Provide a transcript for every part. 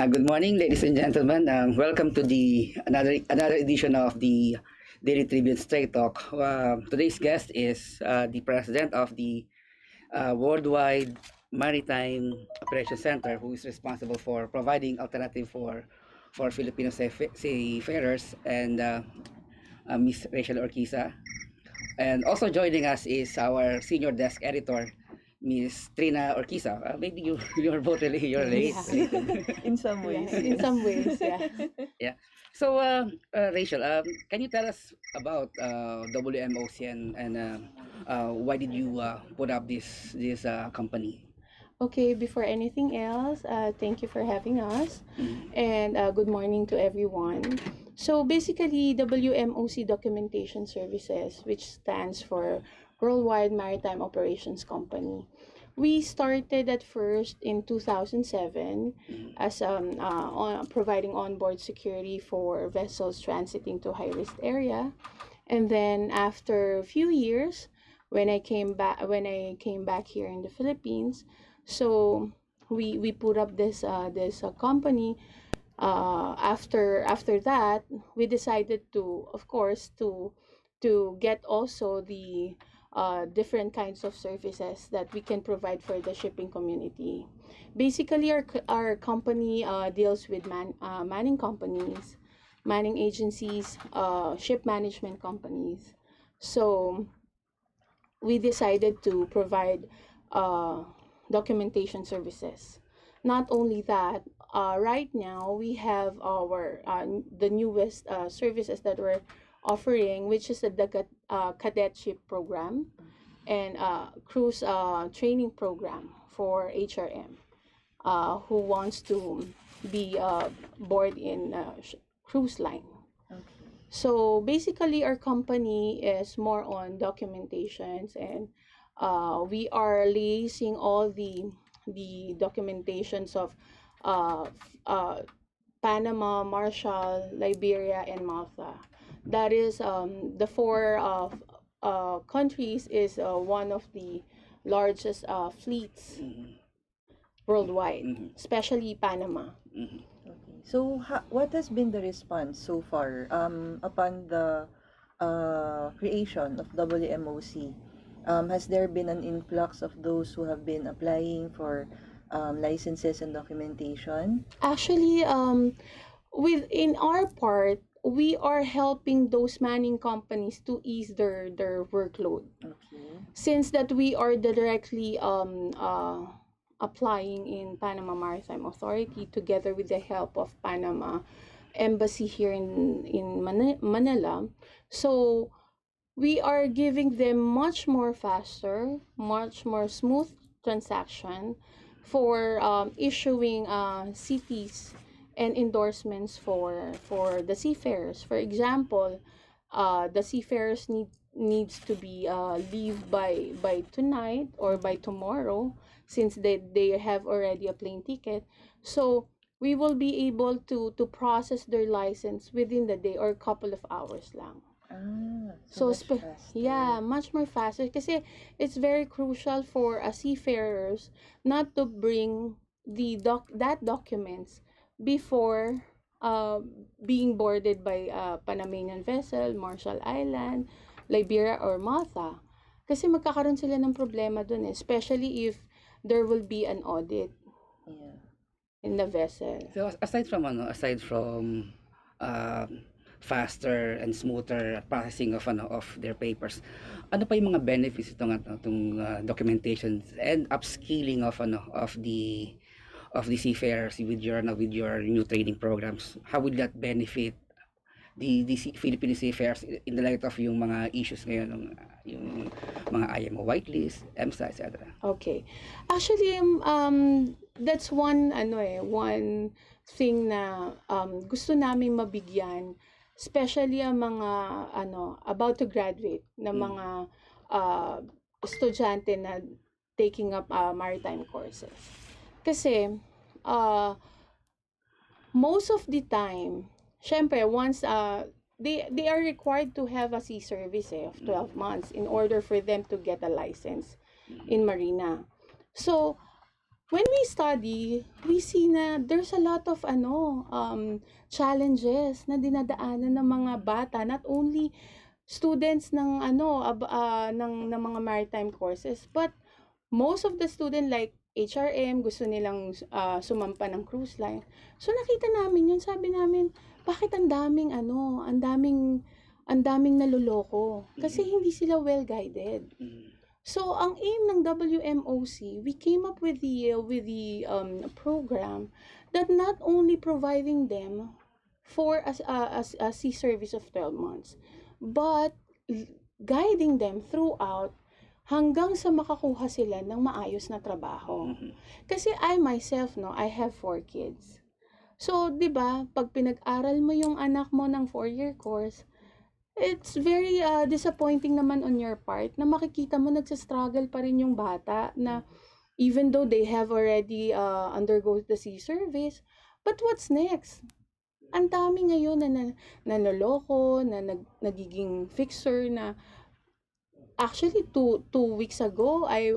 Good morning, ladies and gentlemen. Welcome to the another edition of the Daily Tribune Straight Talk. Today's guest is the president of the Worldwide Maritime Operations Center, who is responsible for providing alternative for Filipino seafarers, and Miss Rachelle Orquiza. And also joining us is our senior desk editor, Miss Trina Orquiza. Maybe you're both you're late. Yeah. In some ways. Yeah, in some ways, yeah. Yeah. So, Rachel, can you tell us about WMOC, and why did you put up this company? Okay, before anything else, thank you for having us, and good morning to everyone. So basically, WMOC Documentation Services, which stands for Worldwide Maritime Operations Company. We started at first in 2007 as providing onboard security for vessels transiting to high-risk area, and then after a few years, when I came back here in the Philippines, so we put up this company. After that, we decided to, of course, to get also the different kinds of services that we can provide for the shipping community. Basically, our company deals with manning companies, manning agencies, ship management companies. So we decided to provide documentation services. Not only that, right now we have our the newest services that we're offering, which is the cadetship program and cruise training program for HRM who wants to be board in cruise line. Okay. So basically, our company is more on documentations, and we are liaising all the documentations of uh, Panama, Marshall, Liberia, and Malta. That is the four countries is one of the largest fleets worldwide, especially Panama. Okay. So, what has been the response so far upon the creation of WMOC? Has there been an influx of those who have been applying for licenses and documentation? Actually, within our part, we are helping those manning companies to ease their workload. Okay. Since that we are directly applying in Panama Maritime Authority together with the help of Panama Embassy here in Manila. So we are giving them much more faster, much more smooth transaction for issuing CTs and endorsements for the seafarers. For example, the seafarers needs to be leave by tonight or by tomorrow, since they have already a plane ticket. So we will be able to process their license within the day or a couple of hours lang. So much faster. Yeah, much more faster kasi it's very crucial for seafarers not to bring that documents before being boarded by Panamanian vessel, Marshall Island, Liberia, or Malta. Kasi magkakaroon sila ng problema dun especially if there will be an audit Yeah. in the vessel. So aside from faster and smoother processing of their papers, ano pa yung mga benefits itong documentation and upskilling of the seafarers with your new training programs? How would that benefit the Filipino seafarers in the light of yung mga issues ngayon, yung mga IMO whitelist, EMSA, etc.? Okay. Actually, that's one thing na gusto namin mabigyan, especially ang mga about to graduate na mga estudyante na taking up maritime courses. Kasi most of the time, syempre once they are required to have a sea service of 12 months in order for them to get a license in Marina. So when we study, we see na there's a lot of challenges na dinadaanan ng mga bata, not only students ng ng mga maritime courses, but most of the student like HRM gusto nilang sumampa ng cruise line. So nakita namin yun, sabi namin, bakit ang daming ang daming naloloko kasi hindi sila well guided. So, ang aim ng WMOC, we came up with the program that not only providing them for a sea service of 12 months, but guiding them throughout hanggang sa makakuha sila ng maayos na trabaho. Kasi I myself, I have 4 kids. So, 'di ba, pag pinag-aral mo yung anak mo ng 4-year course, it's very disappointing naman on your part na makikita mo nagsa-struggle pa rin yung bata na even though they have already undergo the sea service, but what's next? Ang dami ngayon na nanoloko, na nagiging fixer na actually two weeks ago I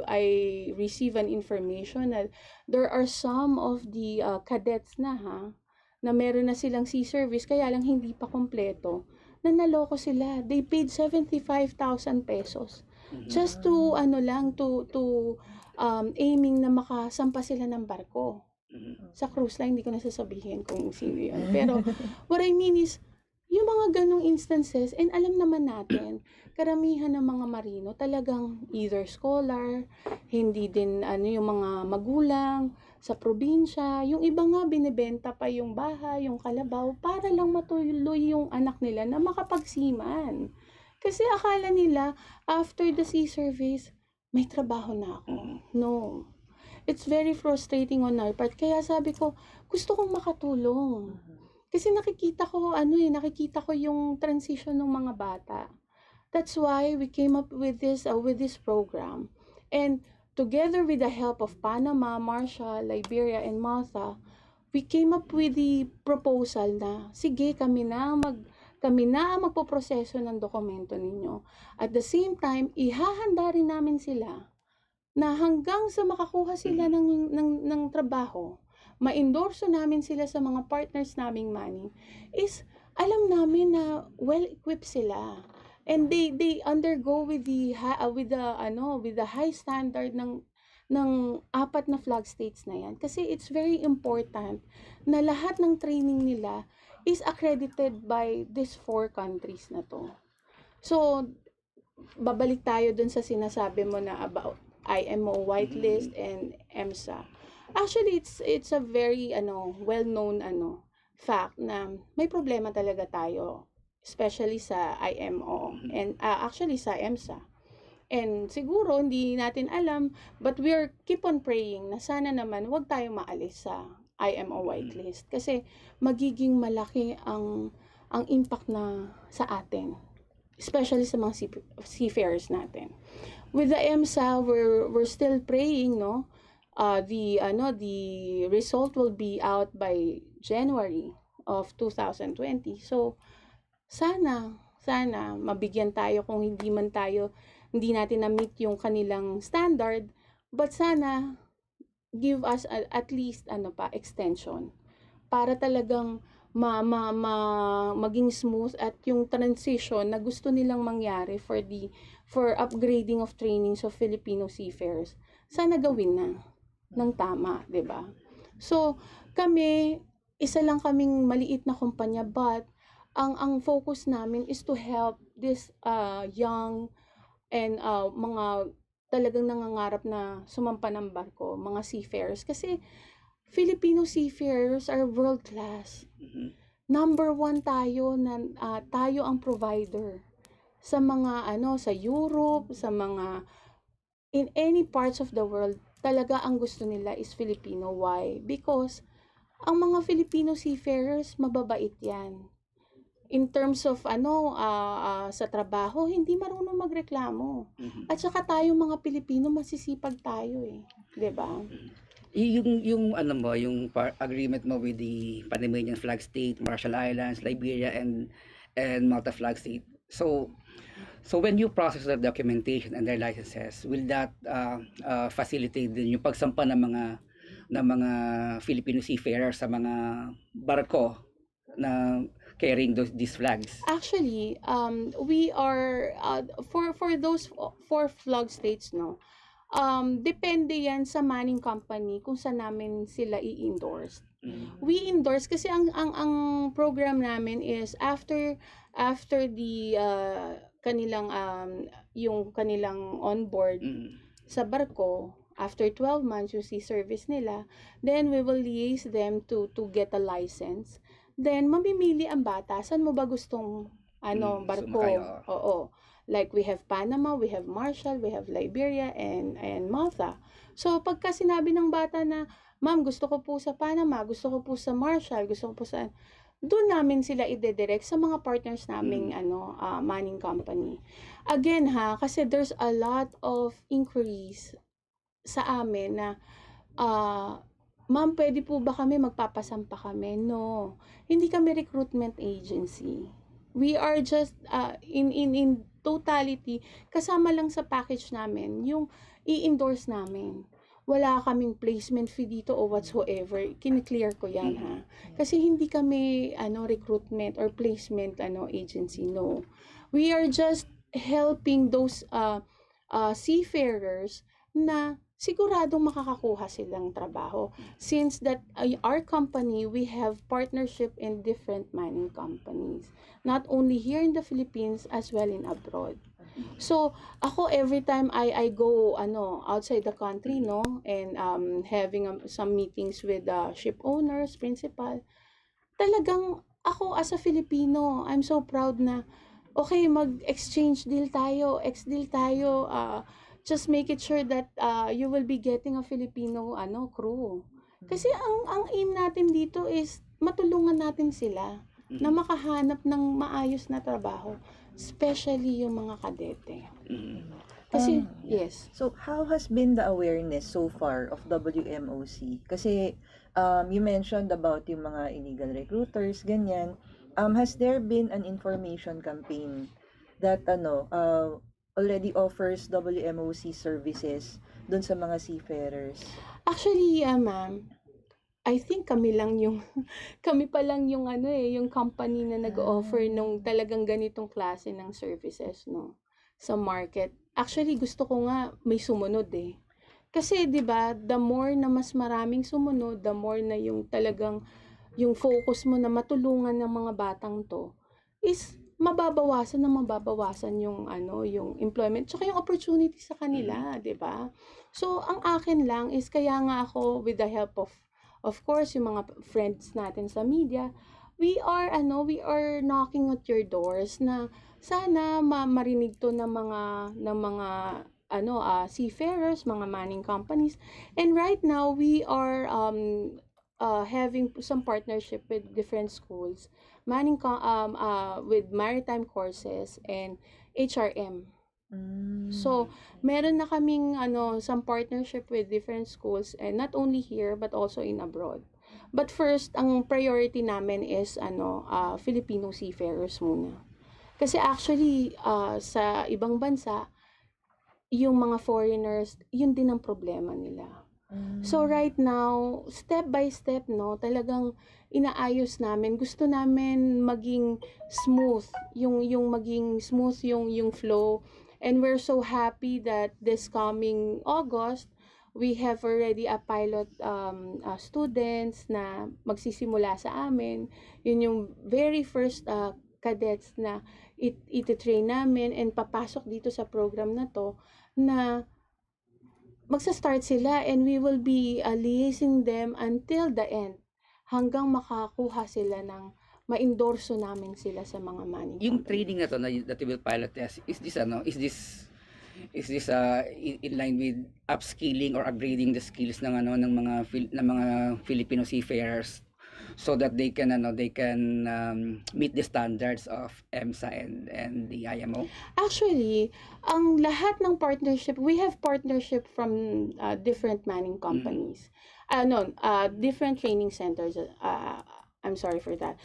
received an information that there are some of the cadets na meron na silang sea service kaya lang hindi pa kompleto. Na naloko sila. They paid 75,000 pesos just to aiming na makasampa sila ng barko. Sa cruise line, hindi ko na sasabihin kung sino yun. Pero what I mean is, yung mga ganong instances, and alam naman natin, karamihan ng mga marino talagang either scholar, hindi din yung mga magulang, sa probinsya, yung iba nga binibenta pa yung bahay, yung kalabaw, para lang matuloy yung anak nila na makapagsiman. Kasi akala nila, after the sea service, may trabaho na ako. No. It's very frustrating on our part. Kaya sabi ko, gusto kong makatulong. Kasi nakikita ko yung transition ng mga bata. That's why we came up with this program. And together with the help of Panama, Marshall, Liberia, and Malta, we came up with the proposal na, sige, kami na magpoproseso ng dokumento ninyo. At the same time, ihahanda rin namin sila na hanggang sa makakuha sila ng trabaho, ma-endorso namin sila sa mga partners naming money, is alam namin na well-equipped sila. And they undergo with the high standard ng 4 na flag states na yan. Kasi it's very important na lahat ng training nila is accredited by these 4 countries na to. So, babalik tayo dun sa sinasabi mo na about IMO whitelist and EMSA. Actually, it's a very well-known fact na may problema talaga tayo, especially sa IMO and actually sa EMSA. And siguro hindi natin alam, but we're keep on praying na sana naman wag tayo maalis sa IMO whitelist kasi magiging malaki ang impact na sa atin, especially sa mga seafarers natin. With the EMSA, we're still praying, the result will be out by January of 2020. So sana mabigyan tayo kung hindi natin na-meet yung kanilang standard, but sana give us at least extension para talagang maging smooth at yung transition na gusto nilang mangyari for upgrading of trainings of Filipino seafarers, sana gawin na ng tama, 'di ba? So kami, isa lang kaming maliit na kumpanya, but ang focus namin is to help this young and mga talagang nangangarap na sumampa ng barko, mga seafarers. Kasi Filipino seafarers are world class. Number 1 tayo na tayo ang provider sa mga sa Europe, sa mga in any parts of the world. Talaga ang gusto nila is Filipino. Why? Because ang mga Filipino seafarers mababait yan. In terms of sa trabaho, hindi marunong magreklamo. At saka tayo mga Pilipino, masisipag tayo 'di ba? Yung agreement mo with the Panamanian flag state, Marshall Islands, Liberia, and Malta flag state. So when you process the documentation and their licenses, will that facilitate din yung pagsampa ng mga ng mga Filipino seafarers sa mga barko na carrying these flags? Actually, we are for those four flag states, no. Depende yan sa manning company kung saan namin sila i-endorse. We endorse kasi ang program namin is after the kanilang yung kanilang onboard sa barko, after 12 months yung sea service nila, then we will liaise them to get a license. Then mamimili ang bata, saan mo ba gustong barko? Sumakay, Oo. Like we have Panama, we have Marshall, we have Liberia and Malta. So pagka sinabi ng bata na, "Ma'am, gusto ko po sa Panama, gusto ko po sa Marshall, gusto ko po sa," doon namin sila ide-direct sa mga partners naming manning company. Again kasi there's a lot of inquiries sa amin na "Ma'am, pwede po ba kami magpapasampa kami?" No. Hindi kami recruitment agency. We are just in totality, kasama lang sa package namin yung i-endorse namin. Wala kaming placement fee dito o whatsoever. Kini-clear ko yan Kasi hindi kami recruitment or placement agency, no. We are just helping those seafarers na siguradong makakakuha silang trabaho. Since that our company, we have partnership in different mining companies. Not only here in the Philippines, as well in abroad. So, ako every time I go outside the country, no, and having some meetings with ship owners, principal, talagang ako as a Filipino, I'm so proud na, okay, mag-exchange deal tayo, ex-deal tayo, just make it sure that you will be getting a Filipino crew. Kasi ang aim natin dito is matulungan natin sila na makahanap ng maayos na trabaho, especially yung mga kadete. Kasi yes. So how has been the awareness so far of WMOC? Kasi you mentioned about yung mga illegal recruiters, ganyan. Has there been an information campaign that already offers WMOC services dun sa mga seafarers? Actually, ma'am, I think kami pa lang yung yung company na nag-offer nung talagang ganitong klase ng services, no, sa market. Actually, gusto ko nga may sumunod Kasi 'di ba, the more na mas maraming sumunod, the more na yung talagang yung focus mo na matulungan ng mga batang to is mababawasan yung yung employment tsaka yung opportunity sa kanila, 'di ba? So ang akin lang is kaya nga ako with the help of course yung mga friends natin sa media, we are knocking at your doors na sana marinig to ng mga seafarers, mga manning companies. And right now we are having some partnership with different schools, with maritime courses and HRM. So, meron na kaming some partnership with different schools, and not only here but also in abroad. But first, ang priority namin is Filipino seafarers muna. Kasi actually sa ibang bansa, yung mga foreigners, yun din ang problema nila. So right now, step by step, no, talagang inaayos namin. Gusto namin maging smooth, yung maging smooth yung flow. And we're so happy that this coming August, we have already a pilot students na magsisimula sa amin. Yun yung very first cadets na iti-train namin and papasok dito sa program na to, na magsa-start sila, and we will be liaising them until the end hanggang makakuha sila ng ma-endorso namin sila sa mga money. Yung training na to that you will pilot test, is this in line with upskilling or upgrading the skills ng mga Filipino seafarers so that they can meet the standards of EMSA and the IMO? Actually, ang lahat ng partnership, we have partnership from different manning companies. Different training centers. I'm sorry for that.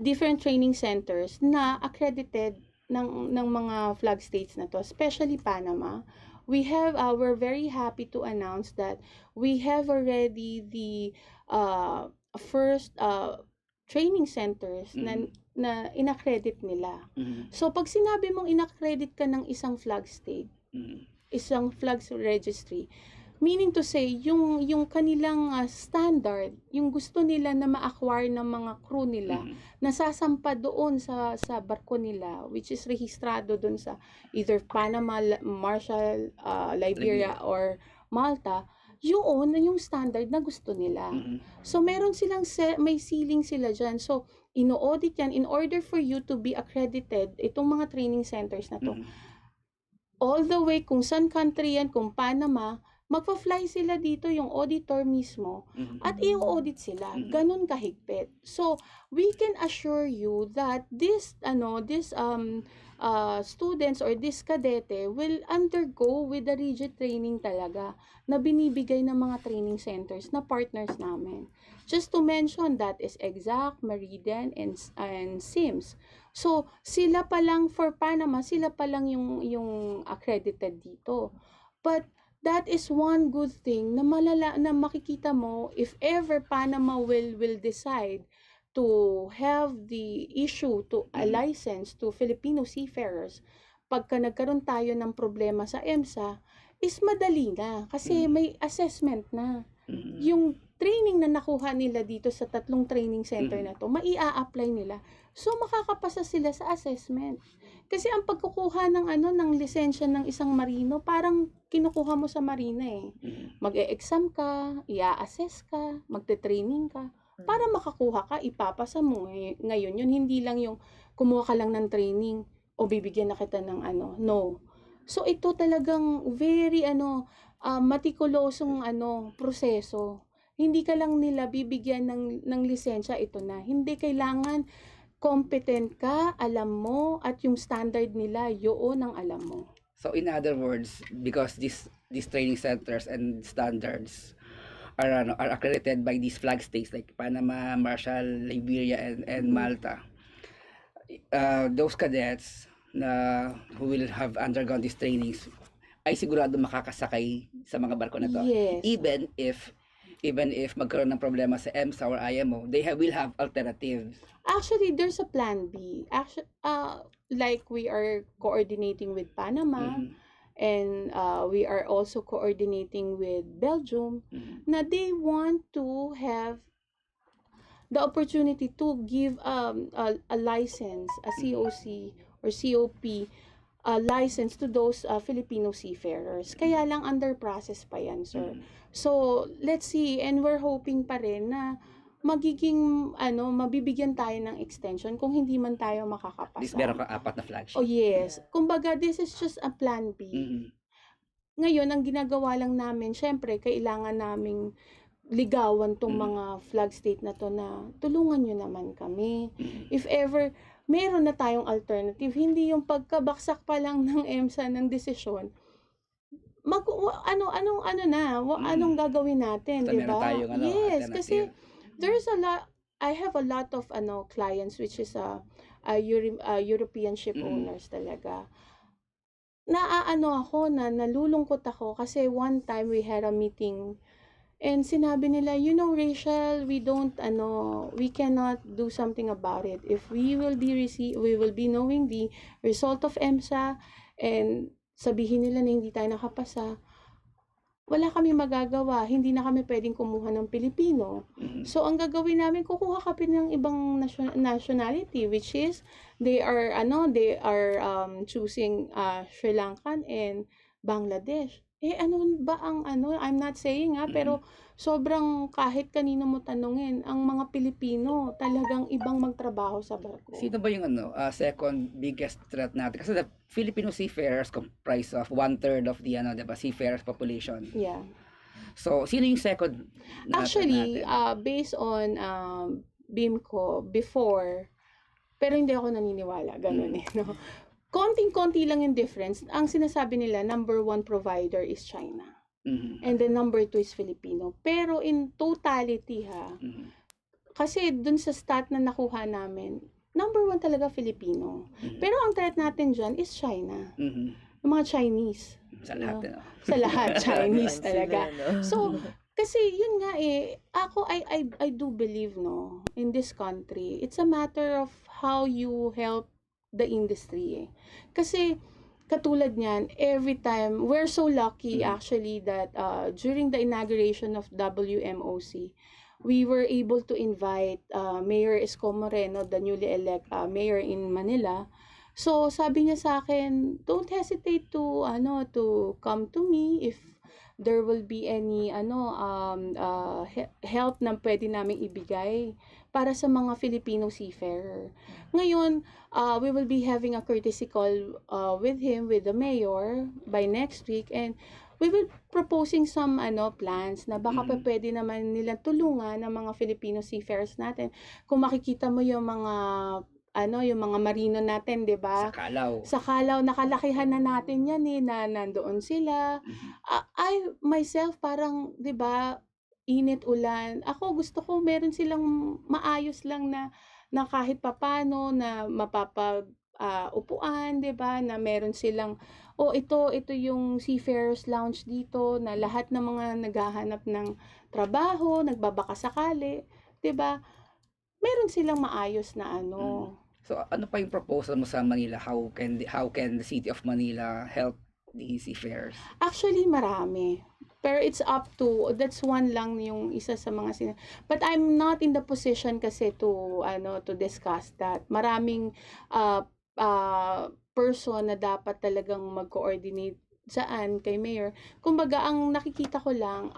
Different training centers na accredited ng mga flag states na to, especially Panama. We're very happy to announce that we have already the first training centers na inaccredit nila. So pag sinabi mong inaccredit ka ng isang flag state, isang flag registry, meaning to say, yung kanilang standard, yung gusto nila na ma-acquire ng mga crew nila, nasasampa doon sa barko nila, which is rehistrado doon sa either Panama, Marshall, Liberia, or Malta, yun yung standard na gusto nila. So, meron silang may ceiling sila dyan. So, ino-audit yan in order for you to be accredited, itong mga training centers na to. All the way, kung saan country yan, kung Panama, magpa-fly sila dito, yung auditor mismo, at i-audit sila. Ganun kahigpit. So, we can assure you that this students or this kadete will undergo with the rigid training talaga na binibigay ng mga training centers na partners namin. Just to mention, that is Exact, Meridian, and SIMS. So, sila pa lang for Panama, sila pa lang yung accredited dito. But that is one good thing na makikita mo if ever Panama will decide to have the issue to a license to Filipino seafarers. Pagka nagkaroon tayo ng problema sa EMSA, is madali na kasi may assessment na. Yung training na nakuha nila dito sa 3 training center na to, maia-apply nila. So makakapasa sila sa assessment. Kasi ang pagkukuha ng lisensya ng isang marino, parang kinukuha mo sa marina eh. Mag-e-exam ka, i-assess ka, magte-training ka, para makakuha ka, ipapasa mo. Ngayon, yun hindi lang yung kumuha ka lang ng training o bibigyan na kita ng no. So ito talagang very matikulosong proseso. Hindi ka lang nila bibigyan ng lisensya, ito na. Hindi kailangan competent ka, alam mo, at yung standard nila, yun ang alam mo. So in other words, because these training centers and standards are accredited by these flag states like Panama, Marshall, Liberia, and Malta, those cadets who will have undergone these trainings ay sigurado makakasakay sa mga barko na to. Yes. Even if magkaroon ng problema sa EMSA or IMO, will have alternatives. Actually, there's a plan B. Actually, like we are coordinating with Panama, and we are also coordinating with Belgium, na they want to have the opportunity to give a license, a COC or COP, a license to those Filipino seafarers. Kaya lang under process pa yan, sir. So, let's see, and we're hoping pa rin na magiging, mabibigyan tayo ng extension kung hindi man tayo makakapasa. Meron kang 4 na flagship. Oh, yes. Kumbaga, this is just a plan B. Ngayon, ang ginagawa lang namin, syempre, kailangan naming ligawan tong mga flag state na to na tulungan nyo naman kami. If ever, meron na tayong alternative, hindi yung pagkabaksak pa lang ng EMSA ng desisyon, anong gagawin natin, di ba? Yes, kasi there's a lot, I have a lot of clients which is European ship owners talaga. Nalulungkot ako kasi one time we had a meeting and sinabi nila, Rachel, we cannot do something about it. If we will be knowing the result of EMSA and sabihin nila na hindi tayo nakapasa, wala kami magagawa, hindi na kami pwedeng kumuha ng Pilipino. So ang gagawin namin, kukuha kami ng ibang nationality, which is they are choosing Sri Lankan and Bangladesh. I'm not saying pero sobrang kahit kanino mo tanungin, ang mga Pilipino talagang ibang magtrabaho sa barko. Sino ba yung second biggest threat natin? Kasi the Filipino seafarers comprise of 1/3 of the seafarers population. Yeah. So, sino yung second Actually, natin? based on BIMCO before, pero hindi ako naniniwala, ganun no? Konting-konti lang yung difference. Ang sinasabi nila, number 1 provider is China. And then number 2 is Filipino. Pero in totality kasi dun sa stat na nakuha namin, number one talaga Filipino. Pero ang threat natin dyan is China. Yung mga Chinese. Sa lahat, no? Sa lahat, Chinese Sila, talaga. no? So, kasi yun nga ako, I do believe, no, in this country, it's a matter of how you help the industry. Kasi, katulad niyan, every time, we're so lucky actually that during the inauguration of WMOC, we were able to invite Mayor Isko Moreno, the newly elect mayor in Manila. So sabi niya sa akin, don't hesitate to come to me if there will be any help na pwede naming ibigay para sa mga Filipino seafarer. Ngayon, we will be having a courtesy call with him, with the mayor, by next week, and we will proposing some plans na baka pwede naman nila tulungan ng mga Filipino seafarers natin. Kung makikita mo yung mga yung mga marino natin, 'di ba? Sa Kalaw nakalakihan na natin 'yan na nandoon sila. I myself parang 'di ba, init ulan. Ako gusto ko meron silang maayos lang na kahit papano na upuan, 'di ba? Na meron silang ito yung Seafarers Lounge dito na lahat ng mga naghahanap ng trabaho, nagbabaka sakali, 'di ba? Meron silang maayos na So ano pa yung proposal mo sa Manila? How can the city of Manila help the seafarers? Actually, marami. Pero it's up to, that's one lang yung isa sa mga but I'm not in the position kasi to discuss that. Maraming person na dapat talagang mag-coordinate saan kay mayor. Kumbaga, ang nakikita ko lang,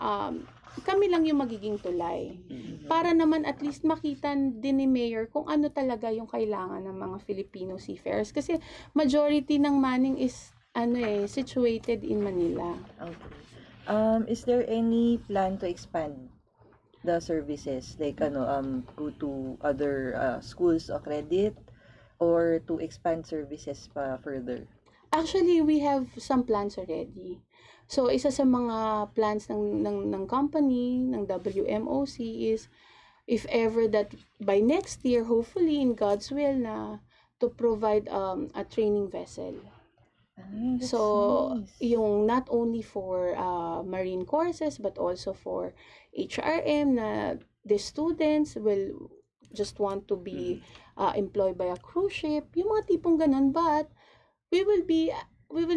kami lang yung magiging tulay. Para naman at least makita din ni mayor kung ano talaga yung kailangan ng mga Filipino seafarers. Kasi majority ng manning is situated in Manila. Okay. Is there any plan to expand the services? Like go to other schools of credit or to expand services pa further? Actually, we have some plans already. So, isa sa mga plans ng company, ng WMOC is, if ever that by next year, hopefully in God's will na, to provide a training vessel. That's So, nice. yung not only for marine courses, but also for HRM na the students will just want to be employed by a cruise ship, yung mga tipong ganun, but we will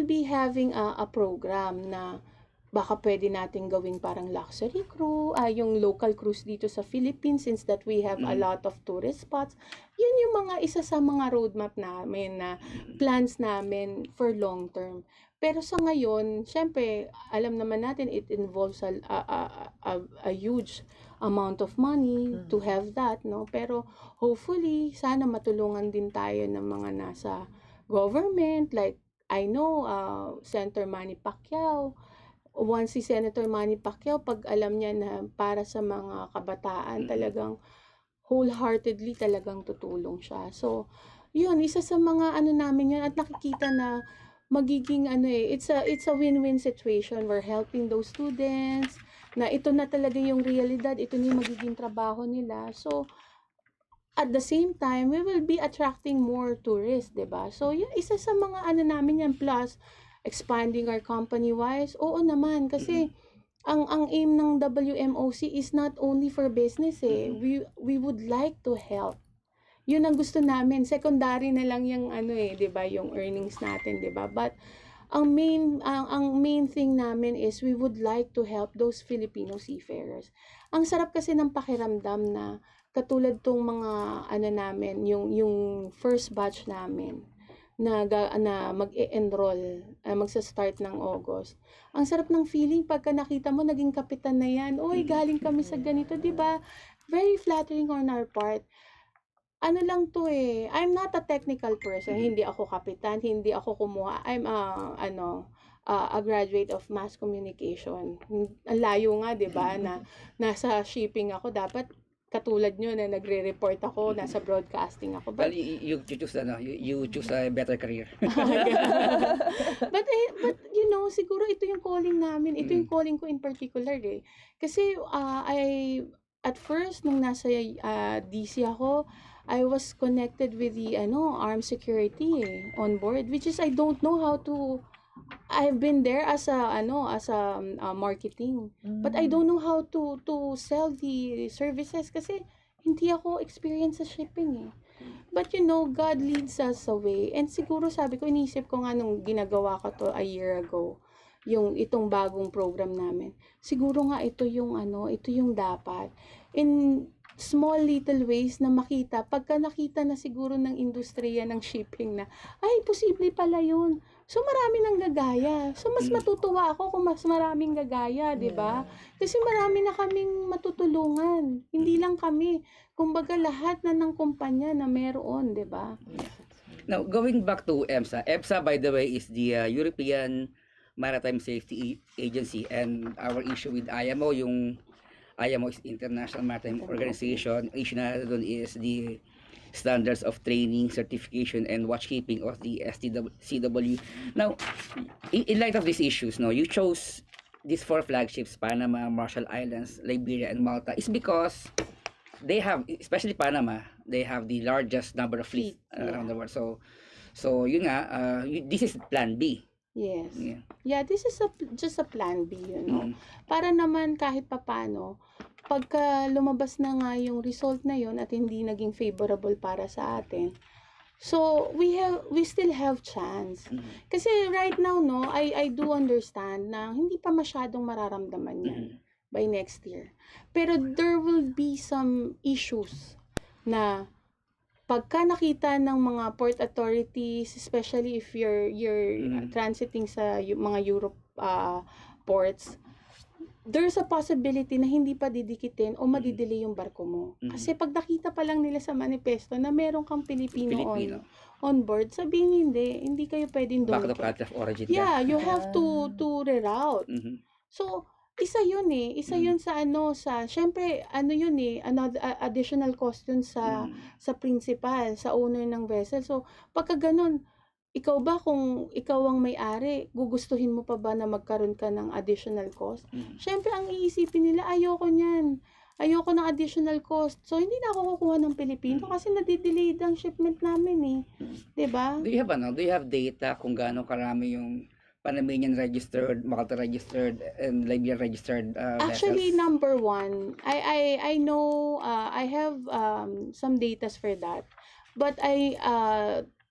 be having a program na baka pwede natin gawing parang luxury cruise, yung local cruise dito sa Philippines, since that we have a lot of tourist spots. Yun yung mga isa sa mga roadmap namin na plans namin for long term. Pero sa ngayon, syempre, alam naman natin it involves a huge amount of money to have that, no? Pero hopefully, sana matulungan din tayo ng mga nasa government, like I know Senator Manny Pacquiao. Once si Senator Manny Pacquiao, pag alam niya na para sa mga kabataan, talagang wholeheartedly talagang tutulong siya. So, yun, isa sa mga namin yun, at nakikita na magiging it's a win-win situation. We're helping those students na ito na talaga yung realidad, ito na yung magiging trabaho nila. So, at the same time, we will be attracting more tourists, 'di ba? So, yun, isa sa mga namin yan, plus expanding our company-wise. Oo naman, kasi ang aim ng WMOC is not only for business we would like to help. Yun ang gusto namin. Secondary na lang yung 'di ba, yung earnings natin, 'di ba? But ang main thing namin is we would like to help those Filipino seafarers. Ang sarap kasi ng pakiramdam na katulad tong mga namin, yung first batch namin na mag-e-enroll, magsa-start ng August. Ang sarap ng feeling pagka nakita mo naging kapitan na yan. Oy, galing kami sa ganito, 'di ba? Very flattering on our part. Lang to I'm not a technical person. Hindi ako kapitan, hindi ako kumuha. I'm a graduate of mass communication. Ang layo nga, 'di ba, na nasa shipping ako. Dapat katulad nyo na nagre-report ako, nasa broadcasting ako. But you choose a better career. but siguro ito yung calling namin. Ito yung calling ko in particular Kasi at first nung nasa DC ako, I was connected with the armed security on board, which is I don't know how to. I've been there as a marketing, but I don't know how to sell the services kasi hindi ako experienced sa shipping eh. But God leads us away. And siguro sabi ko, inisip ko nga nung ginagawa ko to a year ago, itong bagong program namin. Siguro nga ito yung dapat. In small little ways na makita, pagka nakita na siguro ng industriya ng shipping na, ay, posible pala yun. So, marami nang gagaya. So, mas matutuwa ako kung mas maraming gagaya, di ba? Kasi marami na kaming matutulungan. Hindi lang kami. Kumbaga, lahat na ng kumpanya na meron, di ba? Now, going back to EMSA. EMSA, by the way, is the European Maritime Safety Agency, and our issue with IMO, yung IMO is International Maritime Organization. Issue na doon is the standards of training, certification, and watchkeeping of the CW. Now, in light of these issues, you chose these 4 flagships, Panama, Marshall Islands, Liberia, and Malta, is because they have, especially Panama, they have the largest number of fleets around the world. So yun nga, this is Plan B. Yes. Yeah, this is just a plan B, Para naman kahit papano, pagka lumabas na nga yung result na yun at hindi naging favorable para sa atin, so we still have chance. Kasi right now, I do understand na hindi pa masyadong mararamdaman yan by next year. Pero there will be some issues na pagka nakita ng mga port authorities, especially if you're transiting sa mga Europe ports, there's a possibility na hindi pa didikitin o madidelay yung barko mo. Kasi pag nakita pa lang nila sa manifesto na meron kang Pilipino. On board, sabihin hindi kayo pwedeng Back to country of origin. Yeah, you have to reroute. So, isa yun isa yun sa syempre another additional cost yun sa principal, sa owner ng vessel. So pagka ganun, ikaw ba kung ikaw ang may-ari, gugustuhin mo pa ba na magkaroon ka ng additional cost? Syempre ang iisipin nila, ayoko ng additional cost. So hindi na ako kukuha ng Pilipino kasi nadidelayed ang shipment namin 'di ba? Do you have data kung gaano karami yung Panamanian registered, Malta registered, and Liberian registered vessels? Actually, number 1, I know I have some datas for that. But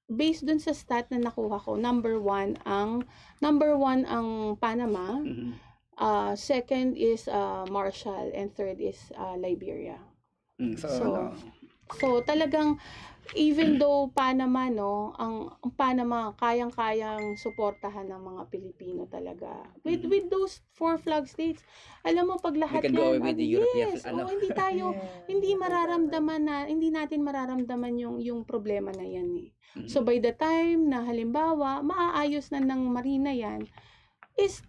based dun sa stat na nakuha ko, number 1 ang Panama, second is Marshall, and third is Liberia. So talagang even though Panama ang Panama kayang-kayang suportahan ng mga Pilipino talaga. With those 4 flag states, alam mo pag lahat we can go with the European hindi natin mararamdaman yung problema na yan So by the time na halimbawa maaayos na ng marina yan is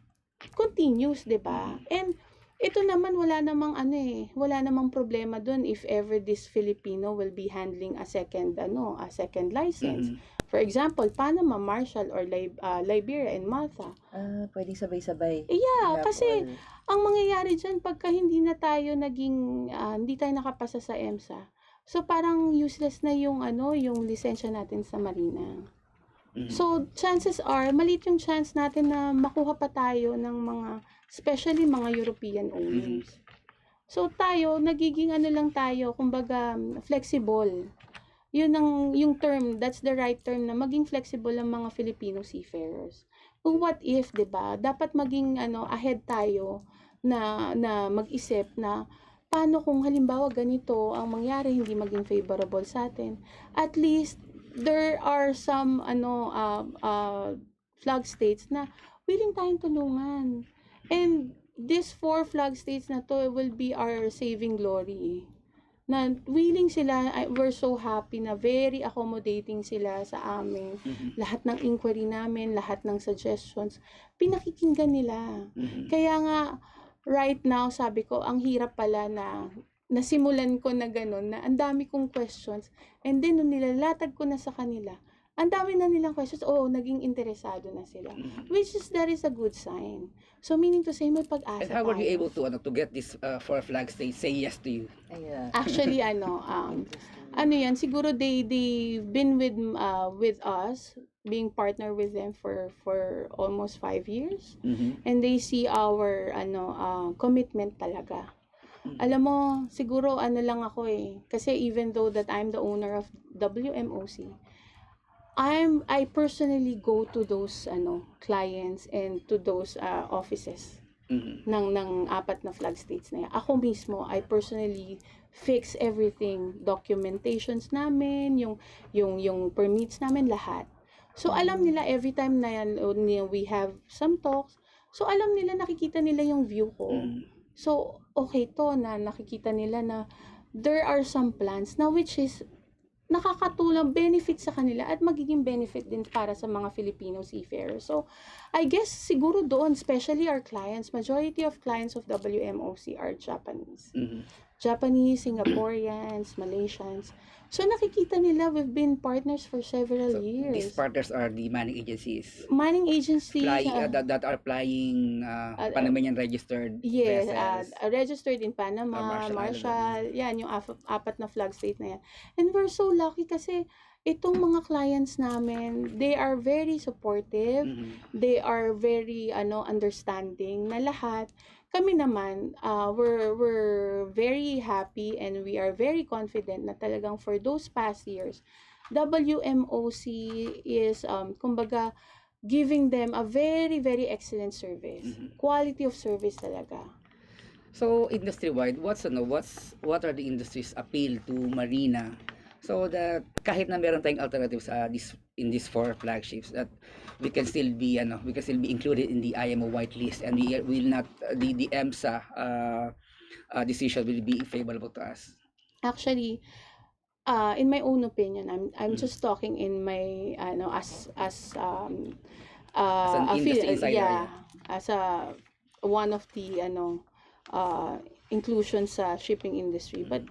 continuous, 'di ba? And ito naman wala namang problema doon if ever this Filipino will be handling a second license. For example, Panama, Marshall, or Liberia and Malta. Pwedeng sabay-sabay. Yeah, kasi ang mangyayari diyan pagka hindi tayo nakapasa sa EMSA. So parang useless na yung lisensya natin sa marina. So, chances are, maliit yung chance natin na makuha pa tayo ng especially mga European owners. So, tayo, nagiging lang tayo, kumbaga, flexible. Yung term, that's the right term na maging flexible ang mga Filipino seafarers. Kung what if, 'di ba? Dapat maging ahead tayo na mag-isip na paano kung halimbawa ganito ang mangyari, hindi maging favorable sa atin. At least there are some flag states na willing tayong tulungan. And these 4 flag states na to will be our saving glory. Na willing sila, we're so happy na very accommodating sila sa amin. Lahat ng inquiry namin, lahat ng suggestions, pinakikinggan nila. Kaya nga, right now, sabi ko, ang hirap pala na nasimulan ko na ganun, na ang dami kong questions, and then nung nilalatag ko na sa kanila, ang dami na nilang questions, naging interesado na sila. Which is, that is a good sign. So, meaning to say, may pag-asa And how were you tayo. able to get this four flags state say yes to you? Yeah. Actually, yan, siguro they've been with us, being partner with them for almost 5 years. And they see our commitment talaga. Alam mo, siguro lang ako kasi even though that I'm the owner of WMOC, I personally go to those clients and to those offices ng apat na flag states na yan. Ako mismo, I personally fix everything, documentations namin, yung permits namin, lahat. So alam nila every time na yan, we have some talks, so alam nila, nakikita nila yung view ko. So okay to na nakikita nila na there are some plans na which is nakakatulong, benefit sa kanila at magiging benefit din para sa mga Filipino seafarers. So, I guess siguro doon, especially our clients, majority of clients of WMOC are Japanese. Japanese, Singaporeans, Malaysians. So, nakikita nila we've been partners for several years. These partners are the mining agencies. Mining agencies. That are flying Panamanian registered vessels. Registered in Panama, Marshall. Yan, yung apat na flag state na yan. And we're so lucky kasi itong mga clients namin, they are very supportive. They are very understanding na lahat. Kami naman, we're very happy and we are very confident na talagang for those past years, WMOC is, kumbaga, giving them a very, very excellent service. Quality of service talaga. So, industry-wide, what are the industry's appeal to Marina? So that kahit na meron tayong alternatives in these four flagships, that we can still be included in the IMO whitelist, and we will not the EMSA decision will be favorable to us. Actually, in my own opinion, I'm just talking in my as an industry insider, as a one of the inclusion sa shipping industry. But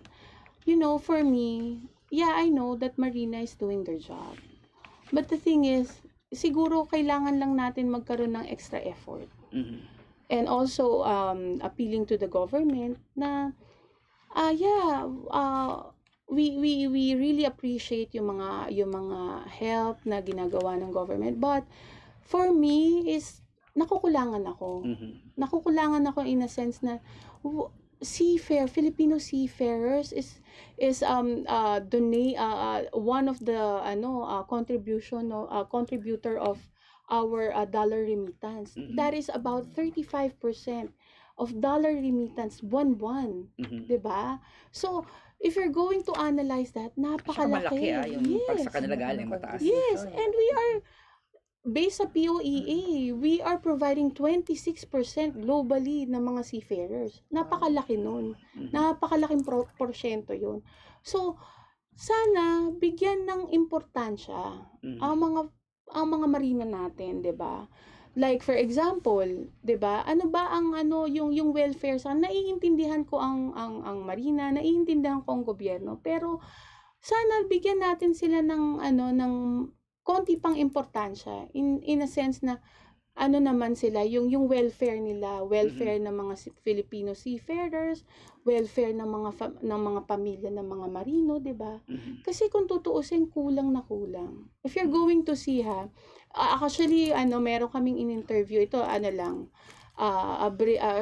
for me, I know that Marina is doing their job. But the thing is, siguro kailangan lang natin magkaroon ng extra effort. And also appealing to the government na we really appreciate yung mga help na ginagawa ng government. But for me is nakukulangan ako. Nakukulangan ako in a sense na Filipino seafarers is one of the contributor of our dollar remittance. That is about 35% of dollar remittance buwan-buwan, 'di ba? So if you're going to analyze that, napakalaki. Pag sa kanila galing mataas. Yes, and we are based sa POEA, we are providing 26% globally ng mga seafarers. Napakalaki nun. Napakalaking porsyento yun. So, sana bigyan ng importansya ang mga marina natin, 'di ba? Like for example, 'di ba? Ano ba ang yung welfare sa naiintindihan ko ang marina, naiintindihan ko ang gobyerno, pero sana bigyan natin sila ng konti pang importansya in a sense na naman sila yung welfare nila, welfare ng mga Filipino seafarers, welfare ng mga pamilya ng mga marino, 'di ba? Kasi kung tutuusin, kulang na kulang. If you're going to see actually meron kaming in-interview ito lang a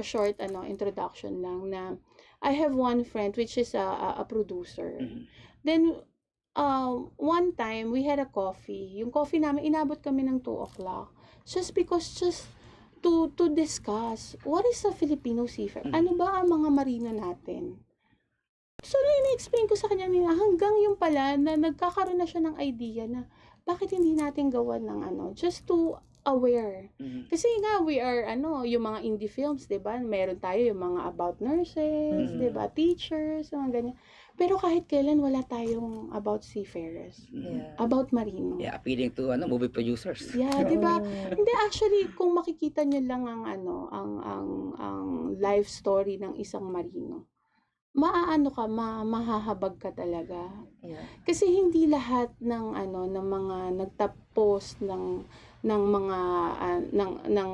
short introduction lang na I have one friend which is a producer. Then one time, we had a coffee. Yung coffee namin, inabot kami ng 2 o'clock. Just to discuss, what is a Filipino seafarer? Ano ba ang mga marino natin? So, ini-explain ko sa kanya nila, hanggang yung pala, na nagkakaroon na siya ng idea na, bakit hindi natin gawan ng just to aware. Kasi nga, we are, yung mga indie films, 'di ba? Meron tayo yung mga about nurses, 'di ba? Teachers, mga ganyan. Pero kahit kailan wala tayong about seafarers. About marino. Yeah, appealing to movie producers. Yeah, 'di ba? Hindi, actually, kung makikita niyo lang ang life story ng isang marino. maaano ka, mahahabag ka talaga. Yeah. Kasi hindi lahat ng ng mga nagtapos ng mga ng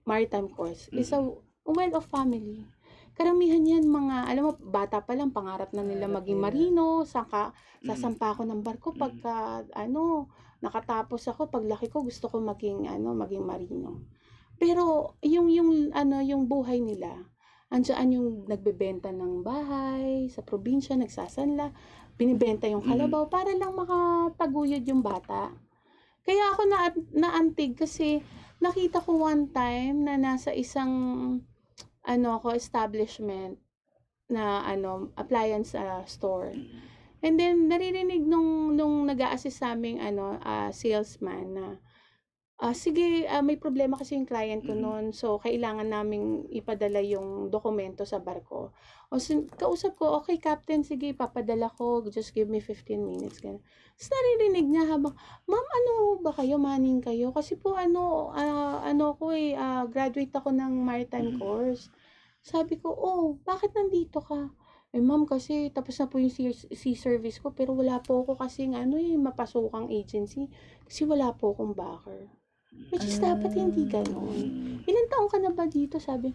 maritime course is a well-off family. Karamihan yan mga, alam mo, bata pa lang, pangarap na nila Pangarap maging nila. marino, sasampa ako ng barko pagka, nakatapos ako, paglaki ko, gusto ko maging marino. Pero, yung buhay nila, andiyan yung nagbebenta ng bahay, sa probinsya, nagsasanla, binibenta yung kalabaw, para lang makapaguyod yung bata. Kaya ako naantig kasi, nakita ko one time na nasa isang establishment na appliance store. And then naririnig nung nag-a-assist sa aming salesman na sige, may problema kasi yung client ko noon. So kailangan naming ipadala yung dokumento sa barko. Kausap ko, okay captain, sige papadala ko, just give me 15 minutes. Ganun. Tapos naririnig niya habang, ma'am, ano ba kayo, manning kayo? Kasi po graduate ako ng maritime course. Sabi ko, bakit nandito ka? Ma'am, kasi tapos na po yung sea service ko, pero wala po ako kasing mapasukang agency, kasi wala po akong backer. Which is dapat hindi gano'n. Ilang taon ka na ba dito? Sabi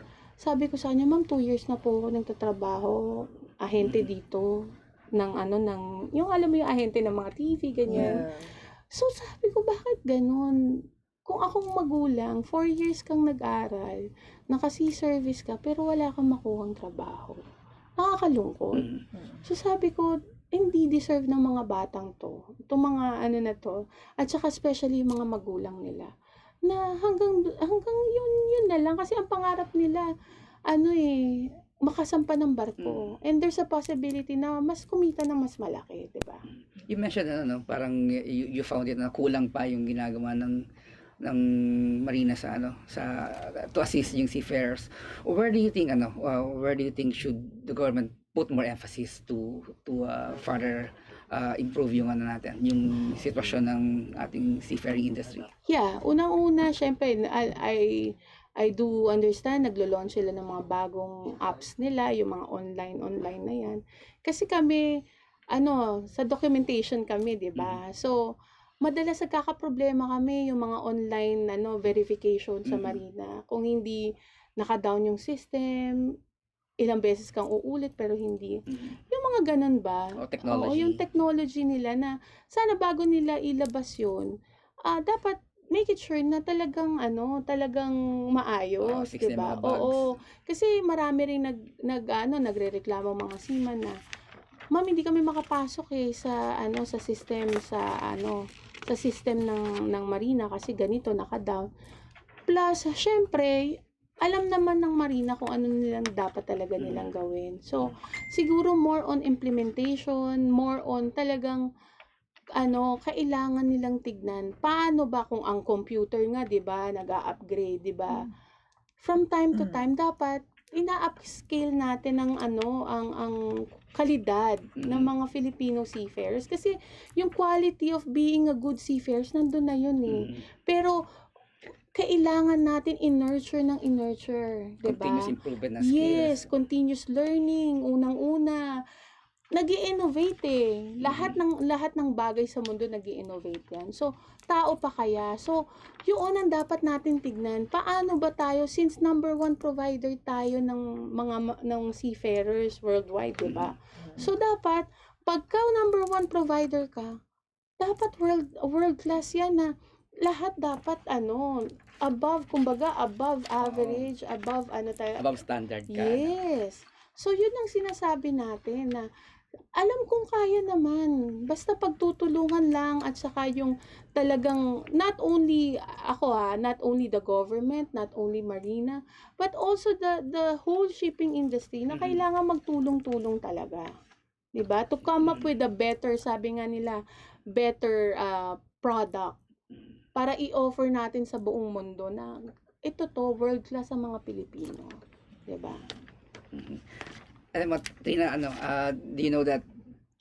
ko sa kanya, ma'am, 2 years na po ako nagtatrabaho, ahente dito, yung alam mo yung ahente ng mga TV, ganyan. Yeah. So sabi ko, bakit gano'n? Kung akong magulang, 4 years kang nag-aral, naka-sea service ka, pero wala kang makuhang trabaho. Nakakalungkot. So sabi ko, hindi deserve ng mga batang to. Itong mga na to. At saka especially yung mga magulang nila. Na hanggang yun na lang. Kasi ang pangarap nila, makasampa ng barko. And there's a possibility na mas kumita ng mas malaki, di ba? You mentioned parang you found it na kulang pa yung ginagawa ng marina sa to assist yung seafarers. Where do you think should the government put more emphasis to further improve yung yung sitwasyon ng ating seafaring industry? Yeah, unang-una, syempre, I do understand, naglo-launch sila ng mga bagong apps nila, yung mga online na yan. Kasi kami, sa documentation kami, di ba? So, madalas nagkakaproblema kami yung mga online verification sa marina. Kung hindi naka-down yung system, ilang beses kang uulit pero hindi. Yung mga ganun ba? Technology. Oo, yung technology nila na sana bago nila ilabas yun, dapat make it sure na talagang maayos, 'di ba? Oo. Kasi marami ring nagrereklamo mga seaman na, ma'am, hindi kami makapasok sa system ng marina kasi ganito naka-down. Plus, syempre, alam naman ng marina kung ano nilang dapat talaga nilang gawin. So, siguro more on implementation, more on talagang kailangan nilang tignan. Paano ba kung ang computer nga, 'di ba, nag-a-upgrade, 'di ba? From time to time dapat ina-upscale natin ang kalidad ng mga Filipino seafarers kasi yung quality of being a good seafarers nandun na yun eh. Pero kailangan natin i-nurture, 'di ba? Continuous improvement na skills. Yes, continuous learning, unang-una. Nag-i-innovate eh. Lahat ng bagay sa mundo nag-i-innovate yan. So, tao pa kaya? So, yun ang dapat natin tignan. Paano ba tayo, since number 1 provider tayo ng seafarers worldwide, di ba? So, dapat, pagka number 1 provider ka, dapat world class yan na lahat dapat above average, above above standard ka. Yes. So, yun ang sinasabi natin na alam kong kaya naman. Basta pagtutulungan lang at saka yung talagang not only the government, not only marina, but also the whole shipping industry na kailangan magtulong-tulong talaga. 'Di ba? To come up with a better, sabi nga nila, better product para i-offer natin sa buong mundo na ito to, world class ang mga Pilipino. 'Di ba? Alam mo, Trina, do you know that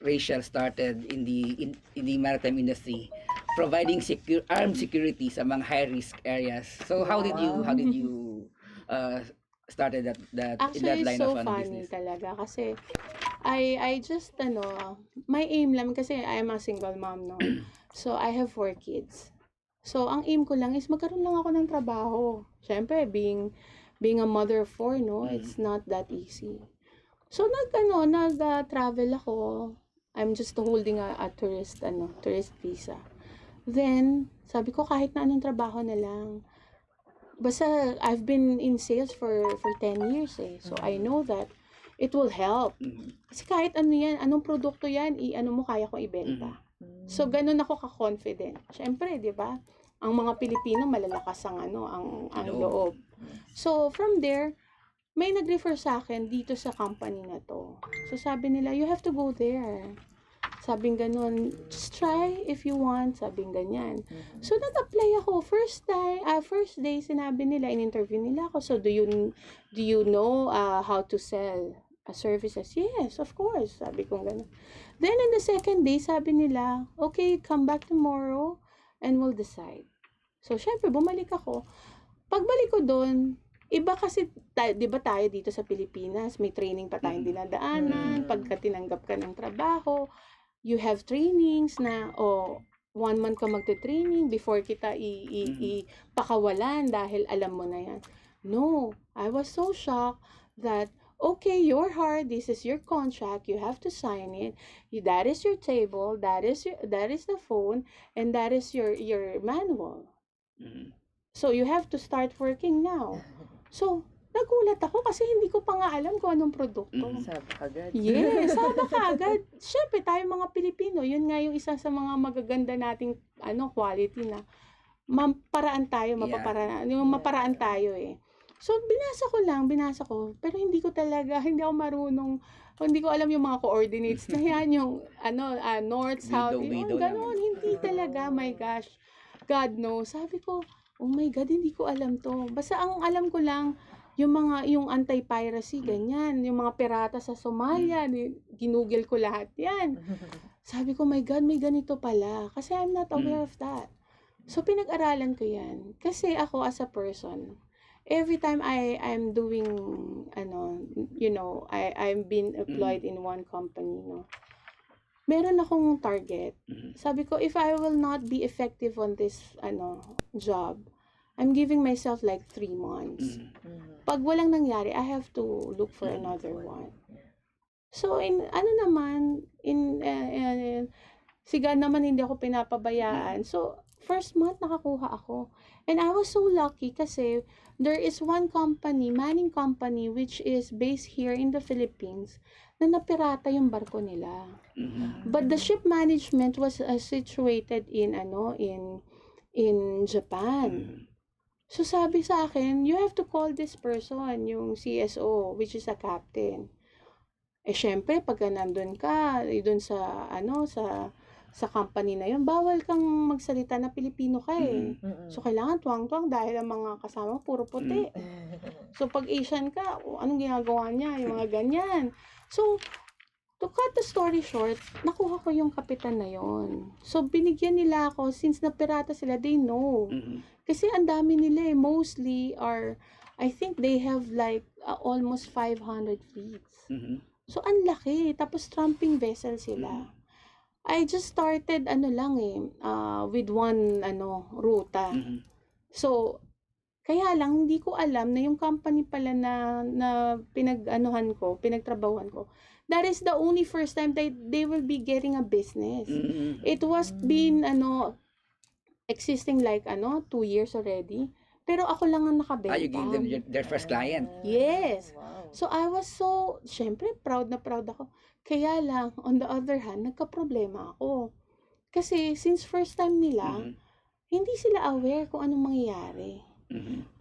Rachelle started in the maritime industry providing armed security sa mga high risk areas. So how did you started that Actually, in that line so of funny business? talaga kasi I just, my aim lang, kasi I'm a single mom, no? So, I have 4 kids. So, ang aim ko lang is magkaroon lang ako ng trabaho. Siyempre, being a mother of 4, no? It's not that easy. So, nag-travel ako. I'm just holding a tourist visa. Then, sabi ko kahit na anong trabaho na lang. Basta, I've been in sales for 10 years eh. So, I know that it will help. Kasi kahit ano yan, anong produkto yan, kaya ko ibenta. So, ganun ako ka-confident. Siyempre, di ba? Ang mga Pilipino, malalakas ang loob. So, from there, may nag-refer sa akin dito sa company na to. So, sabi nila, you have to go there. Sabing ganun, just try if you want. Sabing ganyan. So, nag-apply ako. First day, sinabi nila, in-interview nila ako. So, do you know how to sell services? Yes, of course. Sabi ko ganun. Then, on the second day, sabi nila, okay, come back tomorrow and we'll decide. So, syempre, bumalik ako. Pagbalik ko doon, iba kasi, di ba tayo dito sa Pilipinas, may training pa tayong dinadaanan, pagka tinanggap ka ng trabaho, you have trainings na, 1 month ka magte-training before kita pakawalan dahil alam mo na yan. No, I was so shocked that, okay, you're hard, this is your contract, you have to sign it, that is your table, that is the phone, and that is your manual. So, you have to start working now. So, nagulat ako kasi hindi ko pa nga alam kung anong produkto. Sabi agad. Yes, sabi ka agad. Siyempre, tayo mga Pilipino, yun nga yung isa sa mga magaganda nating quality na maparaan tayo, maparaan tayo eh. So, binasa ko, pero hindi ako marunong, hindi ko alam yung mga coordinates na yan, yung north, south, gano'n, hindi talaga, my gosh, God knows. Sabi ko, oh my God, hindi ko alam to. Basta ang alam ko lang, yung anti-piracy, ganyan. Yung mga pirata sa Somalia, ginugel ko lahat yan. Sabi ko, my God, may ganito pala. Kasi I'm not aware of that. So, pinag-aralan ko yan. Kasi ako as a person, every time I'm doing, I'm been employed in one company, no? Meron akong target. Sabi ko, if I will not be effective on this, job, I'm giving myself like 3 months. Pag walang nangyari, I have to look for another one. So, siga naman hindi ako pinapabayaan. So, first month nakakuha ako. And I was so lucky kasi there is one company, mining company, which is based here in the Philippines, na napirata yung barko nila. But the ship management was situated in Japan. So, sabi sa akin, you have to call this person, yung CSO, which is a captain. Eh, syempre, pagka nandun ka, dun sa company na yun, bawal kang magsalita na Pilipino ka eh. So, kailangan tuwang-tuwang dahil ang mga kasama puro puti. So, pag Asian ka, anong ginagawa niya? Yung mga ganyan. So, to cut the story short, nakuha ko yung kapitan na yon. So, binigyan nila ako, since napirata sila, they know. Kasi ang dami nila eh, mostly are, I think they have like almost 500 fleets. So, ang laki. Tapos, tramping vessel sila. I just started, with one, ruta. So, kaya lang, hindi ko alam na yung company pala na pinagtrabahuan ko, that is the only first time that they will be getting a business. It was been, existing like 2 years already. Pero ako lang ang nakabenta. You gave them their first client. Yes. Wow. So I was so, syempre, proud na proud ako. Kaya lang, on the other hand, nagka-problema ako. Kasi since first time nila, hindi sila aware kung anong mangyayari.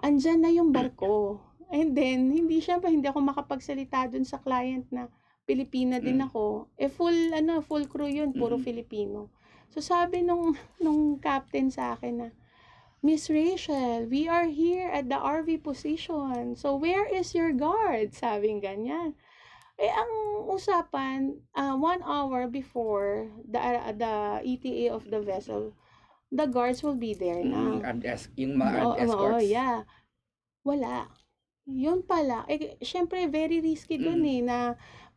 Andyan na yung barko. And then, hindi ako makapagsalita dun sa client na Pilipina din ako. Full crew yun, puro Filipino. So, sabi nung captain sa akin na, Miss Rachel, we are here at the RV position. So, where is your guard? Sabing ganyan. Eh, ang usapan, 1 hour before the ETA of the vessel, the guards will be there na. Yung mga escorts. Yeah. Wala. Yun pala. Eh, syempre, very risky dun Mm. na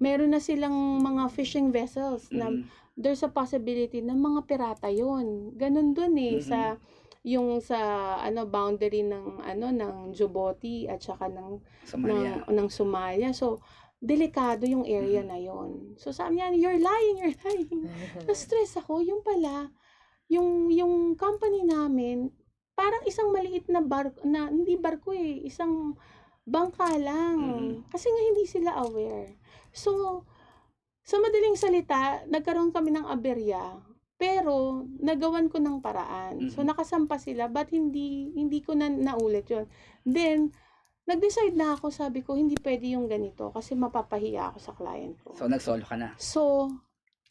meron na silang mga fishing vessels na Mm. there's a possibility na mga pirata yun. Ganun dun Mm. yung sa boundary ng Djibouti at saka Somalia. ng Somalia. So, delikado yung area Mm. na yon. So, sabi niya, you're lying, you're lying. Na-stress ako, yung pala, yung company namin, parang isang maliit na barko, na hindi barko isang bangka lang. Mm. Kasi nga hindi sila aware. So, sa madaling salita, nagkaroon kami ng aberya. Pero, nagawan ko ng paraan. So, Mm. nakasampa sila, but hindi ko na naulit yun. Then, nag-decide na ako, sabi ko, hindi pwede yung ganito kasi mapapahiya ako sa client ko. So, nag-solo ka na. So,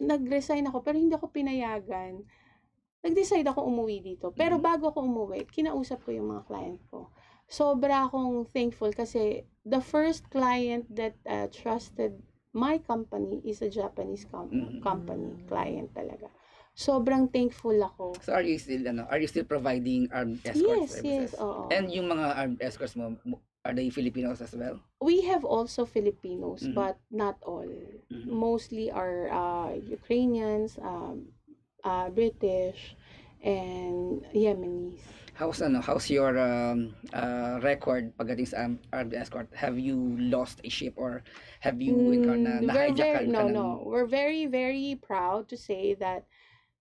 nag-resign ako, pero hindi ako pinayagan. Nag-decide ako umuwi dito. Pero bago ako umuwi, kinausap ko yung mga client ko. Sobra akong thankful kasi the first client that trusted my company is a Japanese company, client talaga. Sobrang thankful ako. So, are you still providing armed escort services? Yes, oo. And yung mga armed escorts mo, are they Filipinos as well? We have also Filipinos, but not all. Mostly are Ukrainians, British, and Yemenis. How's your record pagdating sa armed escort? Have you lost a ship or have you na-hijack ka ng... No. We're very, very proud to say that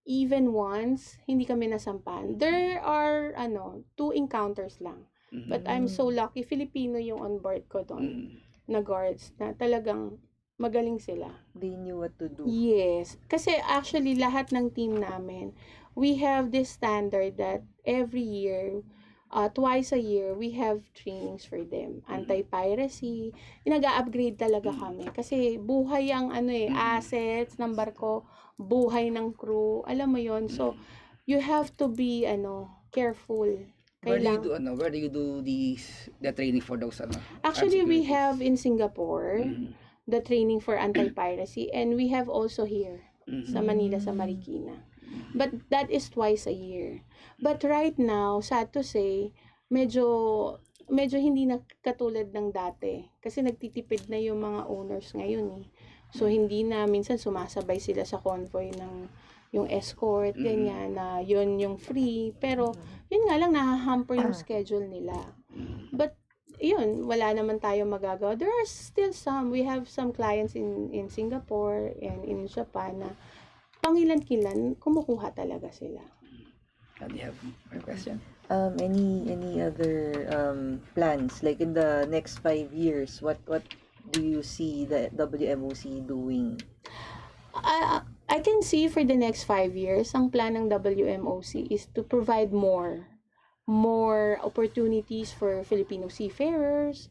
even once, hindi kami nasampan. There are, 2 encounters lang. But I'm so lucky, Filipino yung on board ko doon, na guards, na talagang magaling sila. They knew what to do. Yes. Kasi actually, lahat ng team namin, we have this standard that every year, twice a year, we have trainings for them. Anti-piracy. Nag-upgrade talaga kami. Kasi buhay ang assets ng barko, buhay ng crew. Alam mo yon. So, you have to be careful. Where do you do the training for those Actually, we securities? have in Singapore the training for anti-piracy, and we have also here sa Manila, sa Marikina. But that is twice a year. But right now, sad to say, medyo hindi na katulad ng dati. Kasi nagtitipid na yung mga owners ngayon . So, hindi na, minsan sumasabay sila sa convoy ng yung escort, ganyan, na yun yung free. Pero, yun nga lang, nahahamper yung schedule nila. But, yun, wala naman tayo magagawa. There are still some. We have some clients in Singapore and in Japan na pangilan-kilan, kumukuha talaga sila. Do you have a question? Any other plans, like in the next 5 years? What do you see the WMOC doing? I can see for the next 5 years, ang plan ng WMOC is to provide more opportunities for Filipino seafarers,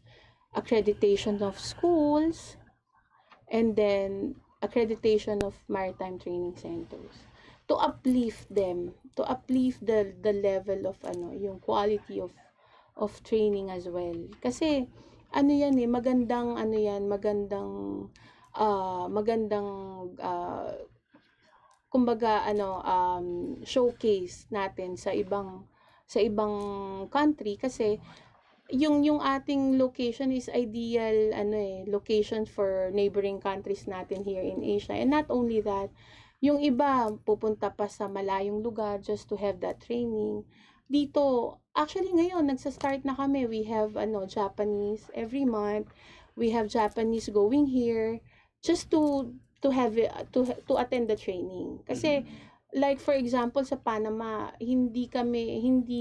accreditation of schools, and then accreditation of maritime training centers to uplift them, to uplift the level of yung quality of training as well. Kasi magandang kumbaga showcase natin sa ibang country kasi yung ating location is ideal location for neighboring countries natin here in Asia. And not only that, yung iba pupunta pa sa malayong lugar just to have that training. Dito, actually ngayon nagsa-start na kami. We have Japanese every month. We have Japanese going here just to have to attend the training. Kasi like for example sa Panama, hindi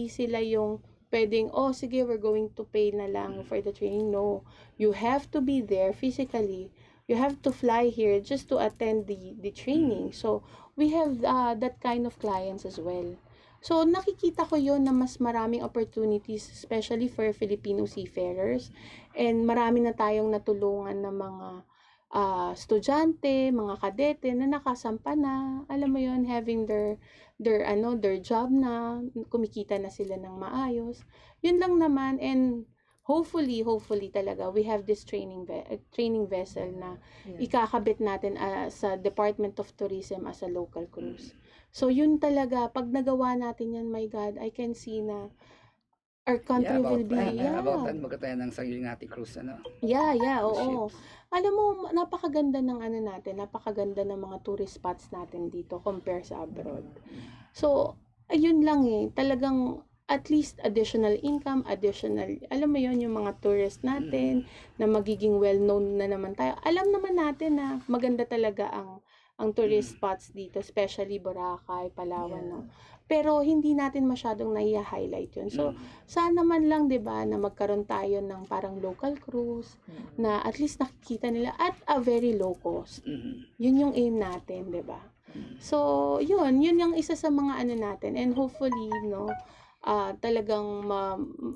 sila yung pwedeng, sige, we're going to pay na lang for the training. No, you have to be there physically. You have to fly here just to attend the training. So, we have that kind of clients as well. So, nakikita ko yon na mas maraming opportunities, especially for Filipino seafarers. And marami na tayong natulungan ng mga estudyante, mga kadete na nakasampa na, alam mo yon, having their job na, kumikita na sila ng maayos. Yun lang naman, and hopefully talaga we have this training vessel na ikakabit natin sa Department of Tourism as a local cruise. So yun talaga, pag nagawa natin yan, my God, I can see na our country Yeah, will about be, about magkaroon tayo ng sarili nating cruise, ano, cruise oo. ships. Alam mo, napakaganda ng ano natin, napakaganda ng mga tourist spots natin dito compare sa abroad. So, ayun lang eh, talagang at least additional income, additional, alam mo yon yung mga tourist natin, na magiging well-known na naman tayo. Alam naman natin na maganda talaga ang tourist spots dito, especially Boracay, Palawan, no? Pero hindi natin masyadong nai-highlight yun. So, sana man lang, 'di ba, na magkaroon tayo ng parang local cruise na at least nakikita nila at a very low cost. Yun yung aim natin, 'di ba? So, yun yung isa sa mga ano natin, and hopefully, no, talagang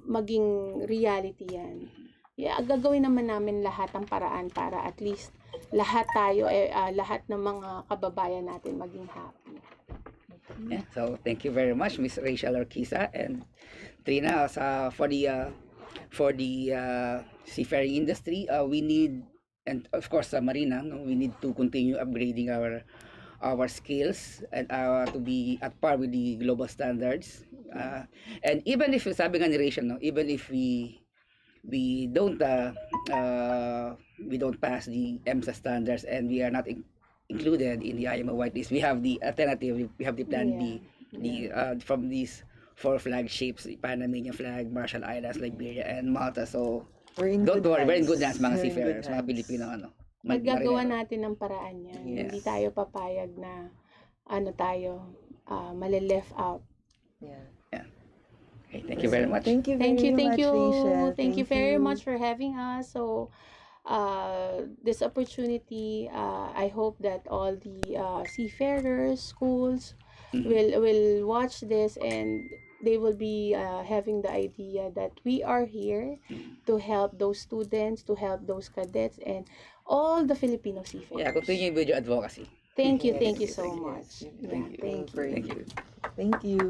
maging reality yan. Yeah, gagawin naman namin lahat ng paraan para at least lahat tayo, lahat ng mga kababayan natin maging happy. Yeah, so thank you very much, Miss Rachelle Orquiza and Trina, for the seafaring industry. We need, and of course sa Marina, no, we need to continue upgrading our skills and to be at par with the global standards. And even if, sabi nga ni Rachel, no, even if we don't pass the EMSA standards and we are not included in the IMO whitelist, we have the alternative. We have the plan B, from these 4 flagships: Panamanian flag, Marshall Islands, Liberia, and Malta. So don't worry, we're in good hands, mga seafarers, mga Pilipino, ano. Magagawa natin ng paraan yan. Yes. Hindi tayo papayag na ano tayo, mali-left out. Yeah. Okay, thank you very much. Thank you very much, Rachel. Thank you very much for having us. So, this opportunity, I hope that all the seafarers, schools will watch this, and they will be having the idea that we are here to help those students, to help those cadets, and all the Filipino seafarers. Yeah, continue with your advocacy. Thank you Yes. so much. Thank you. Thank you. Thank you. Thank you.